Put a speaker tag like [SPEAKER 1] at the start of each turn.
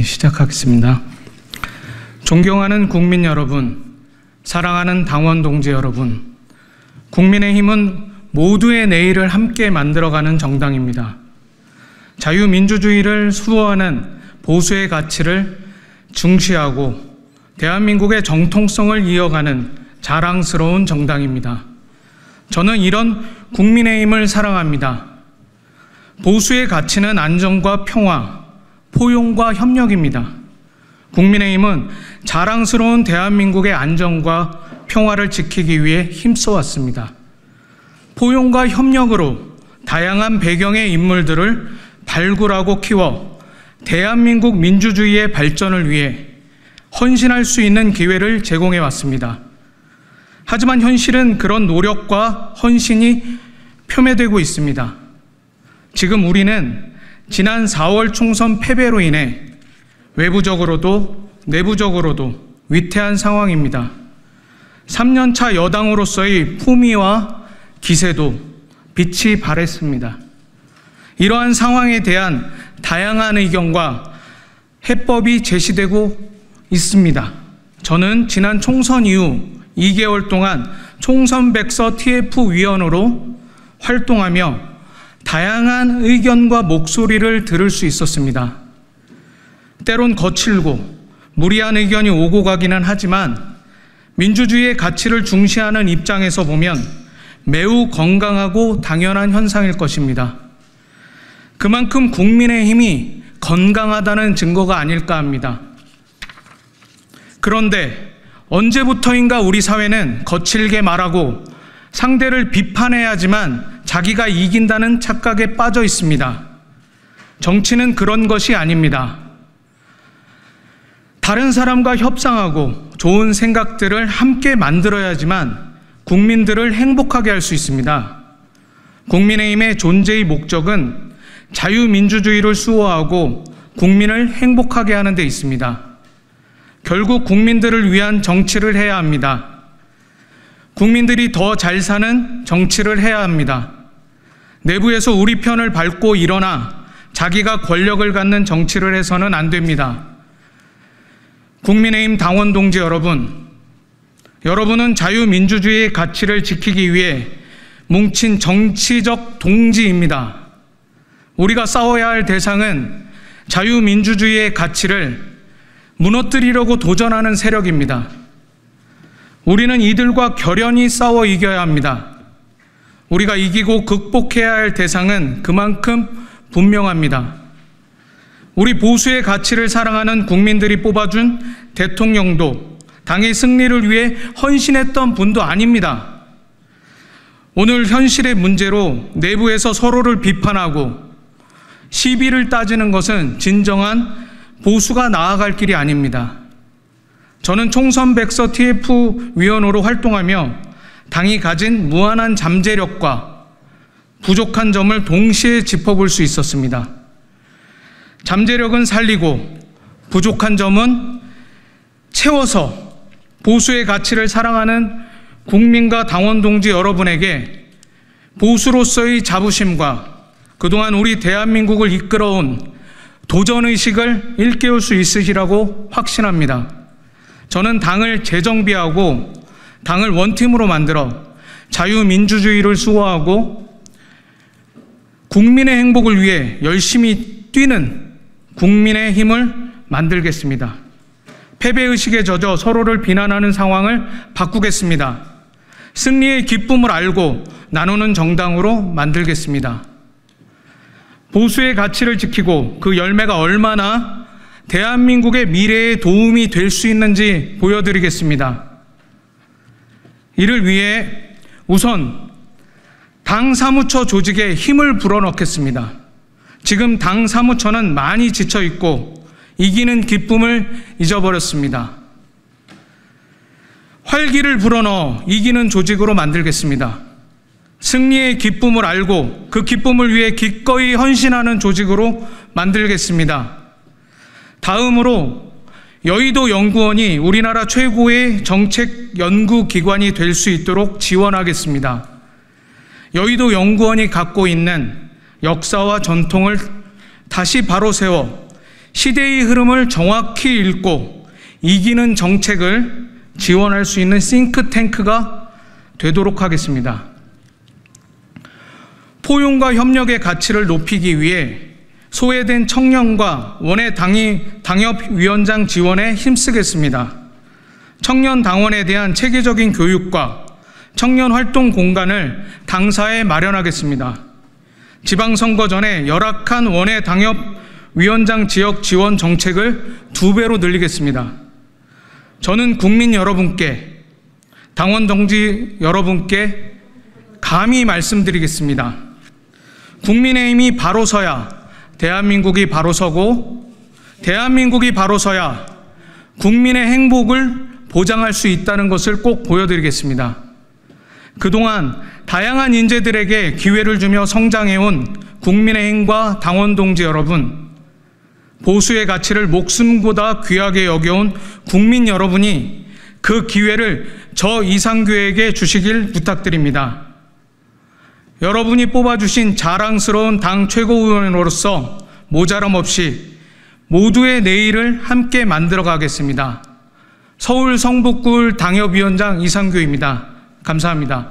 [SPEAKER 1] 시작하겠습니다. 존경하는 국민 여러분, 사랑하는 당원 동지 여러분, 국민의힘은 모두의 내일을 함께 만들어가는 정당입니다. 자유민주주의를 수호하는 보수의 가치를 중시하고 대한민국의 정통성을 이어가는 자랑스러운 정당입니다. 저는 이런 국민의힘을 사랑합니다. 보수의 가치는 안정과 평화, 포용과 협력입니다. 국민의힘은 자랑스러운 대한민국의 안정과 평화를 지키기 위해 힘써왔습니다. 포용과 협력으로 다양한 배경의 인물들을 발굴하고 키워 대한민국 민주주의의 발전을 위해 헌신할 수 있는 기회를 제공해 왔습니다. 하지만 현실은 그런 노력과 헌신이 폄훼되고 있습니다. 지금 우리는 지난 4월 총선 패배로 인해 외부적으로도 내부적으로도 위태한 상황입니다. 3년차 여당으로서의 품위와 기세도 빛이 발했습니다. 이러한 상황에 대한 다양한 의견과 해법이 제시되고 있습니다. 저는 지난 총선 이후 2개월 동안 총선백서 TF위원으로 활동하며 다양한 의견과 목소리를 들을 수 있었습니다. 때론 거칠고 무리한 의견이 오고 가기는 하지만 민주주의의 가치를 중시하는 입장에서 보면 매우 건강하고 당연한 현상일 것입니다. 그만큼 국민의힘이 건강하다는 증거가 아닐까 합니다. 그런데 언제부터인가 우리 사회는 거칠게 말하고 상대를 비판해야지만 자기가 이긴다는 착각에 빠져 있습니다. 정치는 그런 것이 아닙니다. 다른 사람과 협상하고 좋은 생각들을 함께 만들어야지만 국민들을 행복하게 할 수 있습니다. 국민의힘의 존재의 목적은 자유민주주의를 수호하고 국민을 행복하게 하는 데 있습니다. 결국 국민들을 위한 정치를 해야 합니다. 국민들이 더 잘 사는 정치를 해야 합니다. 내부에서 우리 편을 밟고 일어나 자기가 권력을 갖는 정치를 해서는 안 됩니다. 국민의힘 당원 동지 여러분, 여러분은 자유민주주의의 가치를 지키기 위해 뭉친 정치적 동지입니다. 우리가 싸워야 할 대상은 자유민주주의의 가치를 무너뜨리려고 도전하는 세력입니다. 우리는 이들과 결연히 싸워 이겨야 합니다. 우리가 이기고 극복해야 할 대상은 그만큼 분명합니다. 우리 보수의 가치를 사랑하는 국민들이 뽑아준 대통령도 당의 승리를 위해 헌신했던 분도 아닙니다. 오늘 현실의 문제로 내부에서 서로를 비판하고 시비를 따지는 것은 진정한 보수가 나아갈 길이 아닙니다. 저는 총선백서 TF위원으로 활동하며 당이 가진 무한한 잠재력과 부족한 점을 동시에 짚어볼 수 있었습니다. 잠재력은 살리고 부족한 점은 채워서 보수의 가치를 사랑하는 국민과 당원 동지 여러분에게 보수로서의 자부심과 그동안 우리 대한민국을 이끌어온 도전의식을 일깨울 수 있으시라고 확신합니다. 저는 당을 재정비하고 당을 원팀으로 만들어 자유민주주의를 수호하고 국민의 행복을 위해 열심히 뛰는 국민의 힘을 만들겠습니다. 패배의식에 젖어 서로를 비난하는 상황을 바꾸겠습니다. 승리의 기쁨을 알고 나누는 정당으로 만들겠습니다. 보수의 가치를 지키고 그 열매가 얼마나 대한민국의 미래에 도움이 될 수 있는지 보여드리겠습니다. 이를 위해 우선 당 사무처 조직에 힘을 불어넣겠습니다. 지금 당 사무처는 많이 지쳐있고 이기는 기쁨을 잊어버렸습니다. 활기를 불어넣어 이기는 조직으로 만들겠습니다. 승리의 기쁨을 알고 그 기쁨을 위해 기꺼이 헌신하는 조직으로 만들겠습니다. 다음으로 여의도 연구원이 우리나라 최고의 정책 연구기관이 될 수 있도록 지원하겠습니다. 여의도 연구원이 갖고 있는 역사와 전통을 다시 바로 세워 시대의 흐름을 정확히 읽고 이기는 정책을 지원할 수 있는 싱크탱크가 되도록 하겠습니다. 포용과 협력의 가치를 높이기 위해 소외된 청년과 원외 당협위원장 지원에 힘쓰겠습니다. 청년 당원에 대한 체계적인 교육과 청년 활동 공간을 당사에 마련하겠습니다. 지방선거 전에 열악한 원외 당협위원장 지역 지원 정책을 2배로 늘리겠습니다. 저는 국민 여러분께, 당원 동지 여러분께 감히 말씀드리겠습니다. 국민의힘이 바로 서야 대한민국이 바로 서고, 대한민국이 바로 서야 국민의 행복을 보장할 수 있다는 것을 꼭 보여드리겠습니다. 그동안 다양한 인재들에게 기회를 주며 성장해온 국민의힘과 당원 동지 여러분, 보수의 가치를 목숨보다 귀하게 여겨온 국민 여러분이 그 기회를 저 이상규에게 주시길 부탁드립니다. 여러분이 뽑아주신 자랑스러운 당 최고위원으로서 모자람 없이 모두의 내일을 함께 만들어 가겠습니다. 서울 성북구 당협위원장 이상규입니다. 감사합니다.